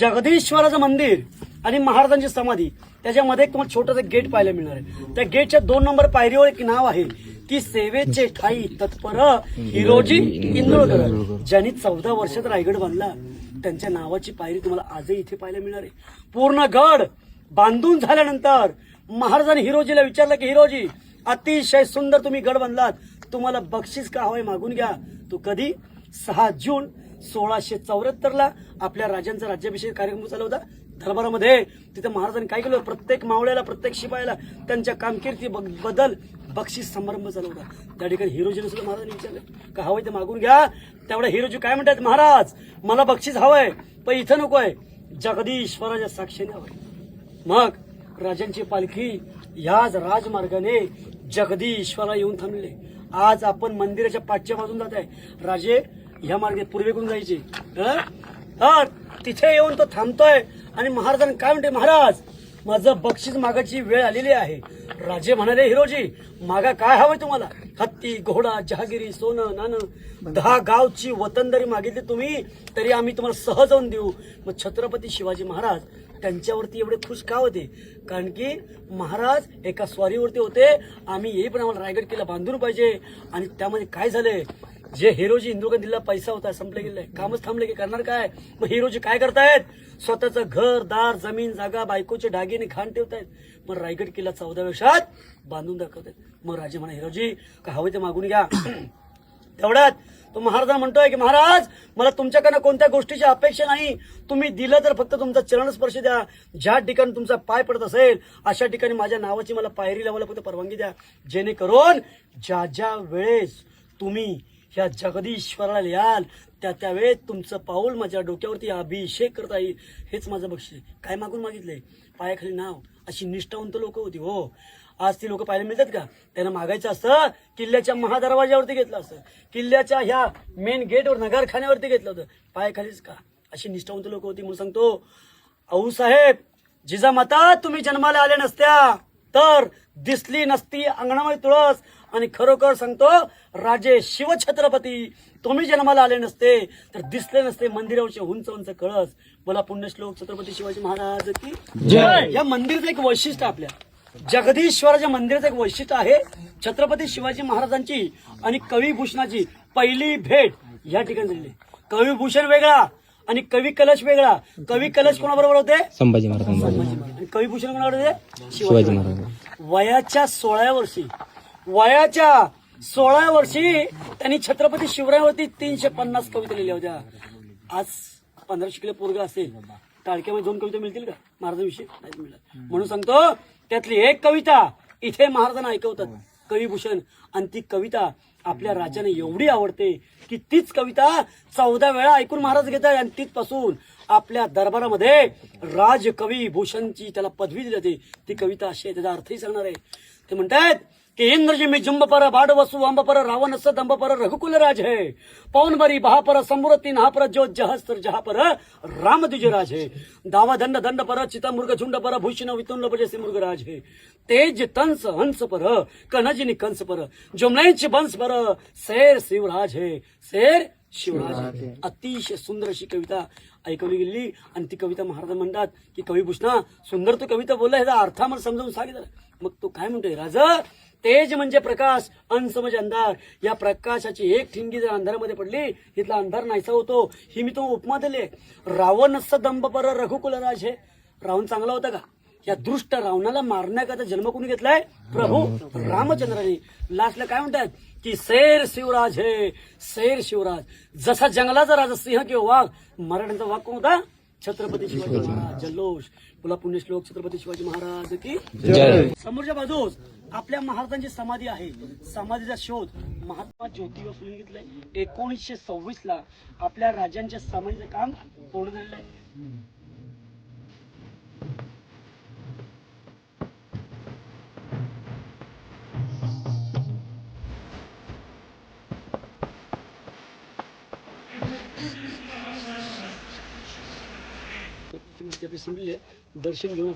जगदीश्वराचं मंदिर आणि महाराजांची समाधी त्याच्यामध्ये एक तुम्हाला छोटंसं गेट पाहायला मिळणार आहे. त्या गेटच्या 2 नंबर पायरीवर एक नाव आहे की सेवेचे ठाई तत्पर हिरोजी इंदुरकर. ज्यांनी 14 वर्षात रायगड बांधला त्यांच्या नावाची पायरी तुम्हाला आजही इथे पाहायला मिळणार आहे. पूर्ण गड बांधून झाल्यानंतर महाराजांनी हिरोजीला विचारलं की हिरोजी अतिशय सुंदर तुम्ही गड बांधलात, तुम्हाला बक्षीस का हवंय मागून घ्या. तो कधी 6 जून 1674 आपल्या राजांचा राज्याभिषेक कार्यक्रम चालू होता दरबारामध्ये. तिथे महाराजांनी काय केलं, प्रत्येक मावळ्याला प्रत्येक शिपायाला त्यांच्या कामगिरी बदल बक्षीस समारंभ चालू होता. त्या ठिकाणी हिरोजीने सुद्धा महाराजांनी विचारलं का हवंय ते मागून घ्या. तेवढ्या हिरोजी काय म्हणतात, महाराज मला बक्षीस हवंय पण इथं नकोय, जगदीश्वराच्या साक्षीने हवंय. मग राजांची पालखी याच राजमार्गाने जगदीश्वरा येऊन थांबले. आज आपण मंदिराच्या पाठच्या बाजून जात आहे. राजे ह्या मार्गे पूर्वेकडून जायचे तर तिथे येऊन तो थांबतोय आणि महाराजांनी काय म्हणते, महाराज माझं बक्षीस मागायची वेळ आलेली आहे. राजे म्हणाले हिरोजी मागा काय हवंय तुम्हाला. हत्ती घोडा जहागिरी सोनं नाणं 10 गावची वतनदारी मागितली तुम्ही तरी आम्ही तुम्हाला सहज जाऊन देऊ. मग छत्रपती शिवाजी महाराज त्यांच्यावरती एवढे खुश का होते, कारण की महाराज एका स्वारीवरती होते. आम्ही येई पण आम्हाला रायगड किल्ला बांधून पाहिजे. आणि त्यामध्ये काय झालंय, जे हिरोजी इंदुरकर दिलेला पैसा होता संपला गेलाय, कामच थांबले की करणार काय. मग हिरोजी काय करतायत, स्वतःचं घर दार जमीन जागा बायकोचे दागिने खाण ठेवतायत. मग रायगड किल्ला 14 वर्षात बांधून दाखवतायत. मग राजे म्हणा हिरोजी का हवे ते मागून घ्या. तेवढ्यात तो महाराज म्हणतोय की महाराज मला तुमच्याकडनं कोणत्या गोष्टीची अपेक्षा नाही, तुम्ही दिलं तर फक्त तुमचा चरणस्पर्श द्या. ज्या ठिकाणी तुमचा पाय पडत असेल अशा ठिकाणी माझ्या नावाची मला पायरी लावायला फक्त परवानगी द्या, जेणेकरून ज्या ज्या वेळेस तुम्ही ह्या जगदीश्वराला याल त्या वेळेस तुमचं पाऊल माझ्या डोक्यावरती अभिषेक करता येईल. हेच माझं बक्षीस. काय मागून मागितलंय, पायाखाली नाव. अशी निष्ठावंत लोक होती हो. आज ती लोक पाहायला मिळतात का. त्यांना मागायचं असतं किल्ल्याच्या महादरवाज्यावरती घेतलं असतं, किल्ल्याच्या ह्या मेन गेटवर नगारखान्यावरती घेतलं होतं, पायाखालीच का. अशी निष्ठावंत लोक होती. म्हणून सांगतो आऊसाहेब जिजामाता तुम्ही जन्माला आल्या नसत्या तर दिसली नसती अंगणामध्ये तुळस. आणि खरोखर सांगतो राजे शिवछत्रपती तुम्ही जन्माला आले नसते तर दिसले नसते मंदिरावरचे उंच उंच कळस. बोला पुण्यश्लोक छत्रपती शिवाजी महाराज की जय. या मंदिराचं एक वैशिष्ट्य, आपल्या जगदीश्वराच्या मंदिराचं एक वैशिष्ट्य आहे छत्रपती शिवाजी महाराजांची आणि कविभूषणाची पहिली भेट या ठिकाणी झालेली. कविभूषण वेगळा आणि कवी कलश वेगळा. कवी कलश कोणाबरोबर होते, संभाजी महाराज. आणि कविभूषण कोणाबरोबर होते, शिवाजी महाराज. वयाच्या 16व्या वर्षी त्यांनी छत्रपती शिवरायांवरती 350 कविता लिहिल्या होत्या. आज 15 शिकले पोरग असेल टाळक्यामध्ये 2 कविता मिळतील का महाराजांविषयी, नाही मिळत. म्हणून सांगतो त्यातली एक कविता इथे महाराजांना ऐकवतात, कविभूषण. आणि ती कविता आपल्या राजाने एवढी आवडते की तीच कविता 14 वेळा ऐकून महाराज घेतात. आणि तिथपासून आपल्या दरबारामध्ये राजकवी भूषणची त्याला पदवी दिली जाते. ती कविता अशी आहे, त्याचा अर्थही सांगणार आहे. ते म्हणतात कि इंद्रजी मी जुंब पर बाड वसु अंब पर रावण दंब पर रघुकुल राज है पवन बरी बहा पर समृति नहा पर जो जहस्तर जहा पर राम द्विज राज है दावा दंड दंड पर चिता मुर्ग झुंड पर भूषण वितुन जैसे मुर्ग राज है तेज तंस हंस पर कनजिनी कंस पर जुमलेच बंस पर शेर शिवराज है शेर शिवराज. अतिशय सुंदर अशी कविता ऐकवली गेली. आणि ती कविता महाराज म्हणतात की कविभूषणा सुंदर तू कविता बोलला, ह्याचा अर्थ मला समजावून सांगितलं. मग तो काय म्हणतोय, राजा तेज म्हणजे प्रकाश, अंश म्हणजे अंधार. या प्रकाशाची एक ठिणगी जर अंधारामध्ये पडली इथला अंधार नाहीसा होतो. ही मी तो उपमा दिली. रावण दंभ पर रघुकुल राज हे. रावण चांगला होता का, या दृष्ट रावणाला मारण्याकरता जन्म कोणी घेतलाय, प्रभू रामचंद्राने. लास्टला काय म्हणतात की शेर शिवराज हे शेर शिवराज. जसा जंगलाचा राजा सिंह किंवा वाघ, मराठ्यांचा वाघ कोण होता, छत्रपती शिवाजी महाराज. जल्लोष. बोला पुण्यश्लोक छत्रपती शिवाजी महाराज की जय. समोरच्या बाजूस आपल्या महाराजांची समाधी आहे. समाधीचा शोध महात्मा ज्योतिबा फुले घेतलाय. 1926 आपल्या राजांच्या समाधीचं काम पूर्ण झालेलं आहे. दर्शन घेऊन